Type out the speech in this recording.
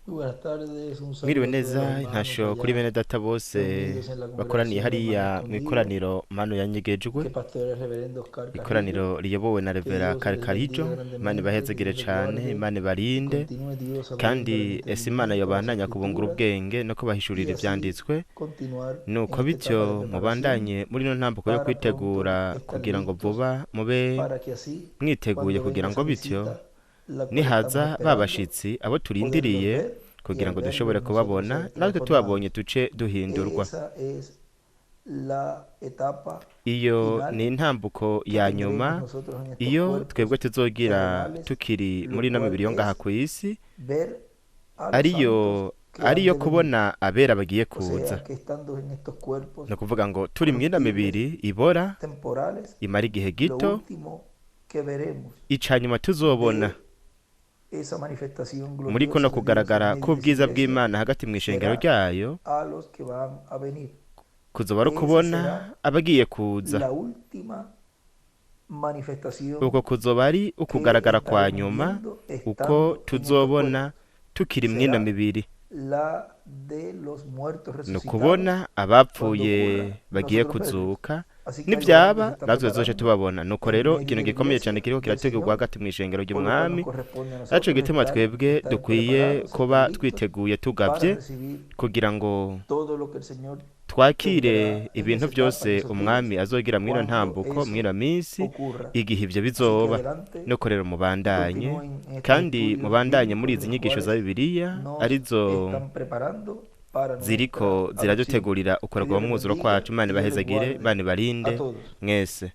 Buenas tardes, un Mwiriwe saludo a todos los neza hermanos intasho kuri allá bene data bose reunidos en la bakoraniye congregación Hermanos hariya mu Escondidos, ikoraniro manu yanyegejwe, que pastor el reverendo Oscar Carrillo. ikoraniro riyobowe na Que Revera Dios les bendiga Karijo. Imana grandemente, que ibahezegire Dios les cane, guarde Imana y ibarinde, continúe Dios abriendo el kandi ese Imana entendimiento a las yobandanya kubungura escrituras ubwenge no y kubahishurira así ivyanditswe, continuar en nuko esta etapa de bityo preparación mubandanye muri no ntambuko yo para pronto kwitegura estar kugira ngo listos, vuba mube para que así mwiteguye cuando venga kugira esa ngo bityo visita, la cual estamos nihaza esperando, babashitsi abo poderlos turindiriye ver y kugira al ngo verlos dushobore nosotros kubabona ser natwe tubabonye transformados. tuce duhindurwa. Esa es la etapa Iyo ni final intambuko que ya tendremos nyuma, nosotros en estos iyo twebwe cuerpos tuzogira terrenales, tukiri lo muri ino cual mibiri yo ngaha es ku isi, ver a los santos ariyo que han ariyo de venir. kubona abera bagiye O kuza. sea, que estando en estos Ni cuerpos ukuvuga ngo turi mu ino corruptibles, mibiri ibora temporales, imara igihe lo gito, último que veremos ica nyuma tuzobona de esa manifestación muri kuno gloriosa de Dios en kugaragara medio de su k'ubwiza iglesia bw'Imana hagati mu ishengero será ryayo, a los que van a venir. kuzoba ari Esa ukubona será abagiye kuza. la última Ubwo manifestación kuzoba ari que ukugaragara kwa estaremos nyuma, viendo uko estando en estos tuzobona cuerpos. tukiri mu ino Será mibiri. la de los muertos Ni resucitados ukubona cuando ocurra abapfuye y bagiye nosotros verlos. kuzuka, Así que algo grande se nibyaba está natwe tuzoce preparando tubabona. Nuko en rero medio ikintu de la gikomeye cyane iglesia kiriko del kirategurwa Señor, hagati mu ishengero por lo cual nos ry'umwami, corresponde a naco nosotros gituma twebwe estar dukwiye preparados, estar kuba listos twiteguye para tugavye recibir kugira ngo todo lo que el Señor twakire tendrá en ibintu esa etapa, en byose esos umwami días, azogira mw'ino cuando ntambuko mw'ino eso minsi, ocurra. igihe ivyo Así que bizoba. adelante Nuko rero y mubandanye, continúen en estos kandi estudios mubandanye muri bíblicos de izi los nyigisho za cuales Bibiliya nos arizo están preparando para nuestra ziriko adopción. ziradutegurira Que ukorwa Dios mu les mwuzuro bendiga kwacu. Imana y Dios les ibahezagire, guarde Imana a ibarinde todos. mwese.